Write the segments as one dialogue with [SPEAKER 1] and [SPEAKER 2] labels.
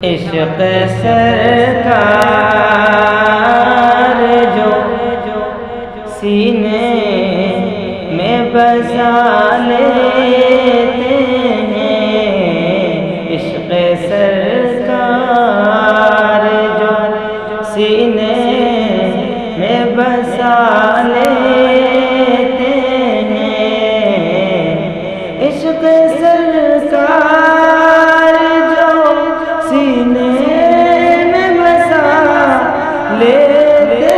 [SPEAKER 1] عشق سرکار جو سینے میں بسا لیتے ہیں، عشق سرکار جو سینے میں بسا لیتے ہیں، عشق سرکار جو سینے میں بسا لیتے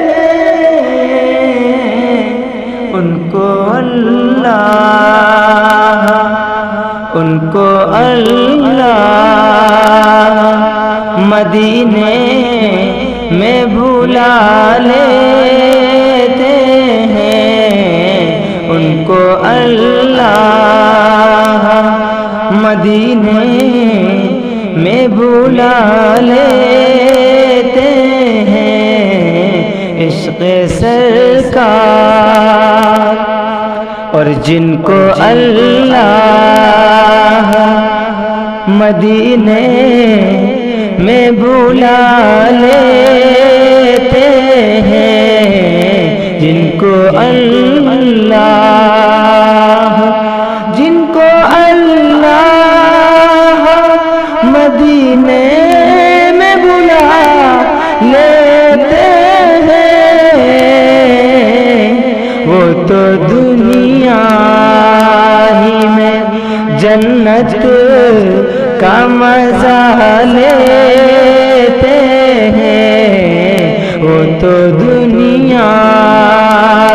[SPEAKER 1] ہیں، ان کو اللہ مدینے میں بھلا لیتے ہیں، ان کو اللہ مدینے میں بھلا لیتے ہیں، عشق سرکار۔ اور جن کو اللہ مدینے میں بھلا لیتے ہیں، جن کو اللہ مدینے میں بھلا لیتے ہیں، وہ تو دنیا ہی میں جنت کا مزہ لیتے ہیں، وہ تو دنیا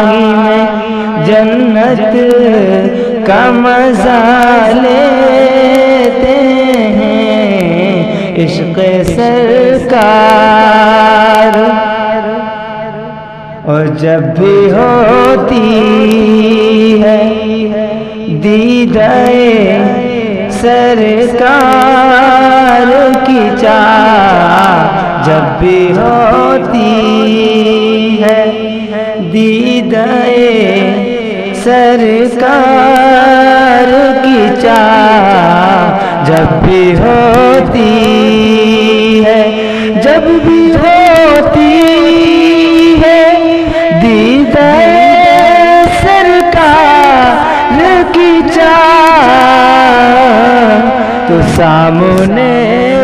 [SPEAKER 1] ہی میں جنت کا مزہ لیتے ہیں، عشق سرکار۔ اور جب بھی ہوتی ہے دیدائے سرکار کی چاہ، جب بھی ہوتی ہے دیدائے سرکار کی چاہ، جب بھی ہوتی ہے دیدائے سرکار کی چاہ، تو سامنے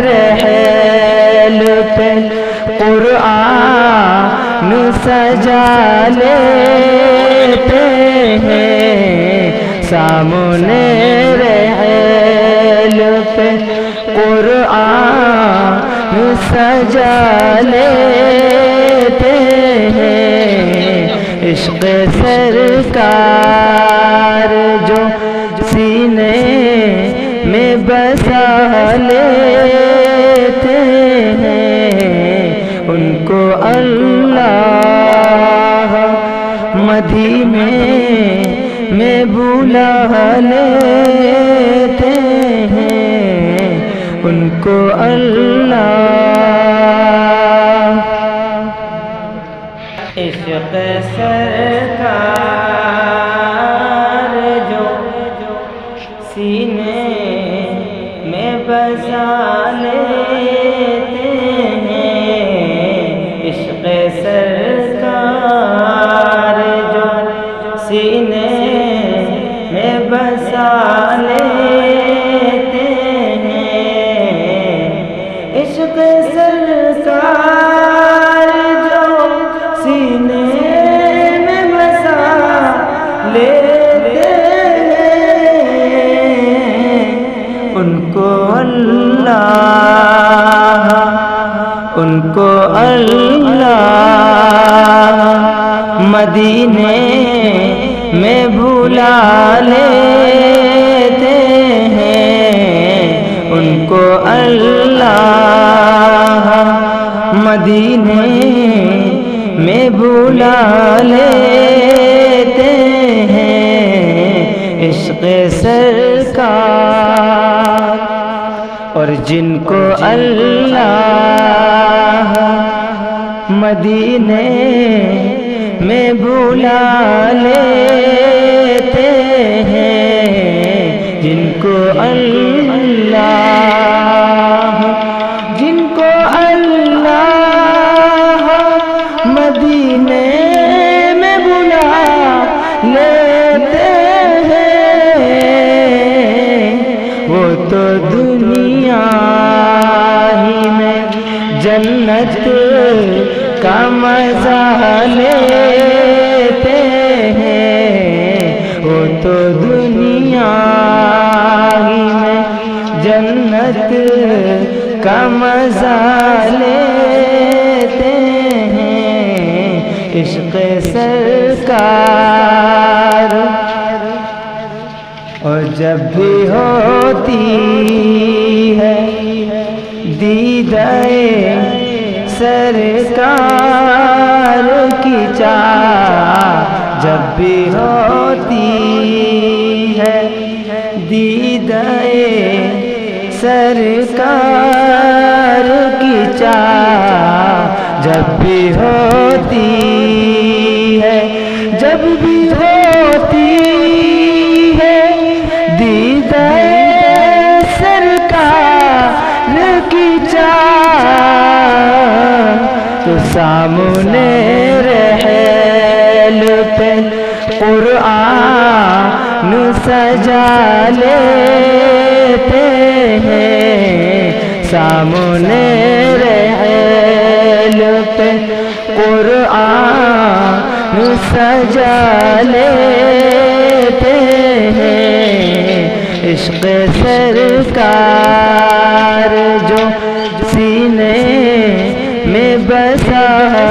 [SPEAKER 1] رحل پہ قرآن سجا لیتے ہیں، سامنے رحل پہ قرآن سجا لیتے ہیں، عشق سرکار جو سینے میں بسا لیتے ہیں، ان کو اللہ مدینے میں بھلا لیتے ہیں، ان کو اللہ عشق سرکار جو سینے میں بسا لیتے ہیں، عشق سرکار جو سینے میں بسا لیتے ہیں، عشق سرکار جو سینے میں بسا لیتے ہیں، ان کو اللہ مدینے میں بھلا لیتے ہیں، ان کو اللہ مدینے میں بھلا لیتے ہیں، عشق سرکار۔ اور جن کو اللہ مدینے میں بھلا لیتے ہیں، جن کو اللہ جنت کا مزہ لیتے ہیں، وہ تو دنیا ہی میں جنت کا مزہ لیتے ہیں، عشق سرکار۔ اور جب بھی ہوتی ہے دیدائے سرکار کی چاہ، جب بھی ہوتی ہے دیدائے سرکار کی چاہ، جب بھی ہوتی ہے، جب بھی ہوتی ہے دیدائے سرکار کی چاہ، تو سامنے رحل پہ قرآن سجا لیتے ہیں، سامنے رحل پہ قرآن سجا لیتے ہیں، عشق سرکار جو سینے میں بسا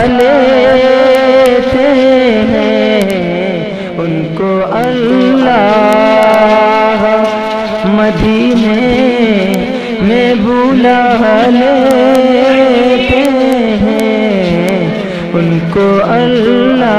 [SPEAKER 1] لیتے ہیں، ان کو اللہ مدینے میں بلا لیتے ہیں، ان کو اللہ۔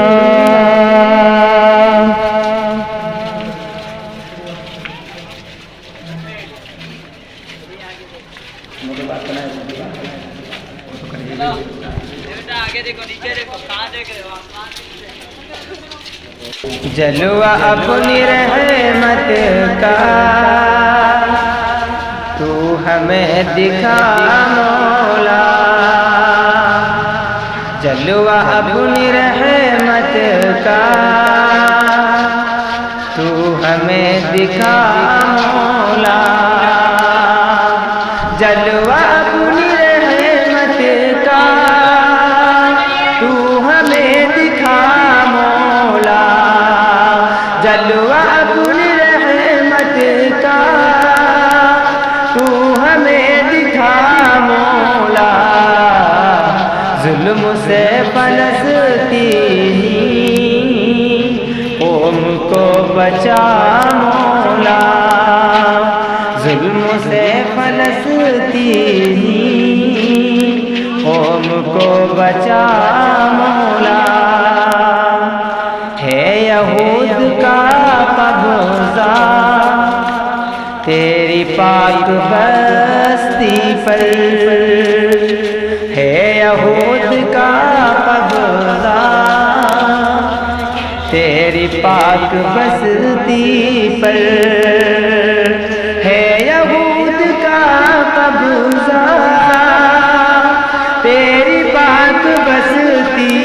[SPEAKER 1] جلوہ اپنی رحمت کا تو ہمیں دکھا مولا، جلوہ اپنی رحمت کا تو ہمیں دکھا مولا، جلوہ اپنی رحمت کا تو ہمیں دکھا مولا، جلوہ اپنی رحمت کا تو ہمیں دکھا مولا، ظلم سے فلسطینی قوم کو بچا مولا، ظلم سے فلسطینی قوم کو بچا مولا، ہے یہود کا قبضہ تیری پاک بستی پر، ہے یہود کا قبضہ تیری پاک بستی پر، ہے یہود کا قبضہ تیری پاک بستی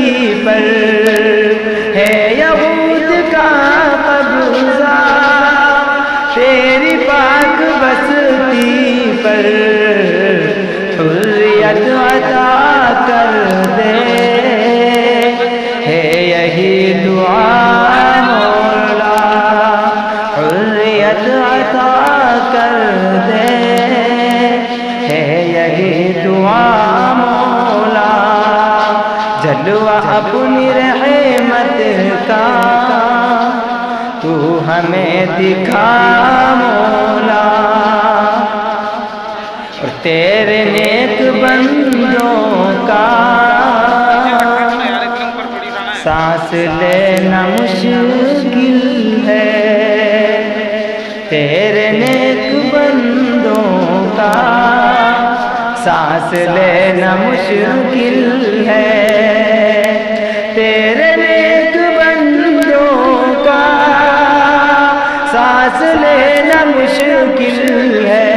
[SPEAKER 1] پر، ہے یہود کا قبضہ تیری پاک بستی پر، حریت عطا کر دے ہے یہی دعا مولا، حریت عطا کر دے ہے یہی دعا مولا، جلوہ اپنی رحمت کا تو ہمیں دکھا مولا، اور تیرے نیک بندوں کا سانس لینا مشکل ہے، تیرے نیک بندوں کا سانس لینا مشکل ہے، تیرے نیک بندوں کا سانس لینا مشکل ہے،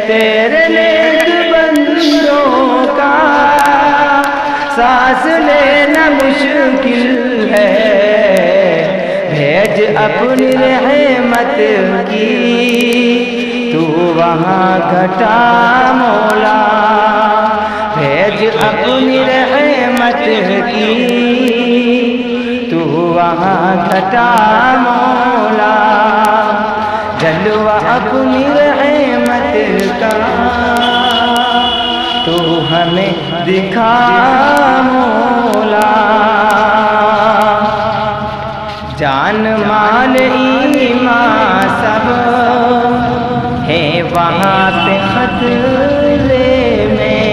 [SPEAKER 1] تیرے نیک بندوں کا سانس لینا مشکل ہے، بھیج اپنی رحمت کی تو وہاں گھٹا مولا، بھیج فتح کی تو وہاں گھٹا مولا جلوہ اپنی رحمت کا تو ہمیں دکھا مولا جان مال ایمان سب ہے وہاں پہ خطرے میں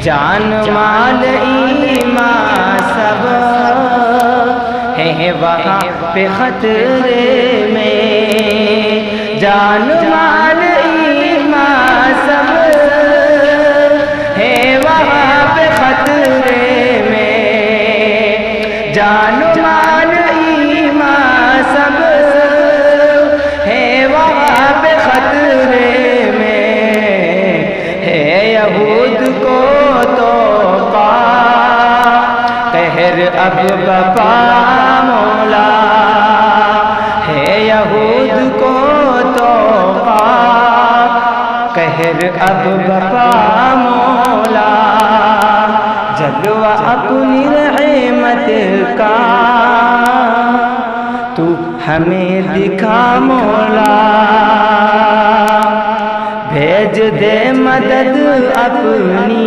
[SPEAKER 1] جان مال ایمان سب ہے وہاں پہ خطرے میں جان مال ایمان سب ہے وہاں پہ خطرے میں جان مال ایمان سب ہے وہاں پہ خطرے میں ہے یہود کو تو پا قہر اب بپا مولا ہے یہود کو تو پا قہر اب بپا مولا جلوہ اپنی رحمت کا تو ہمیں دکھا مولا بھیج دے مدد اپنی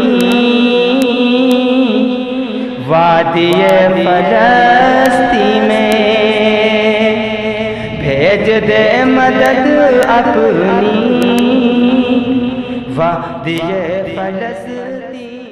[SPEAKER 1] وادی فلسطین میں بھیج دے مدد اپنی وادی فلسطین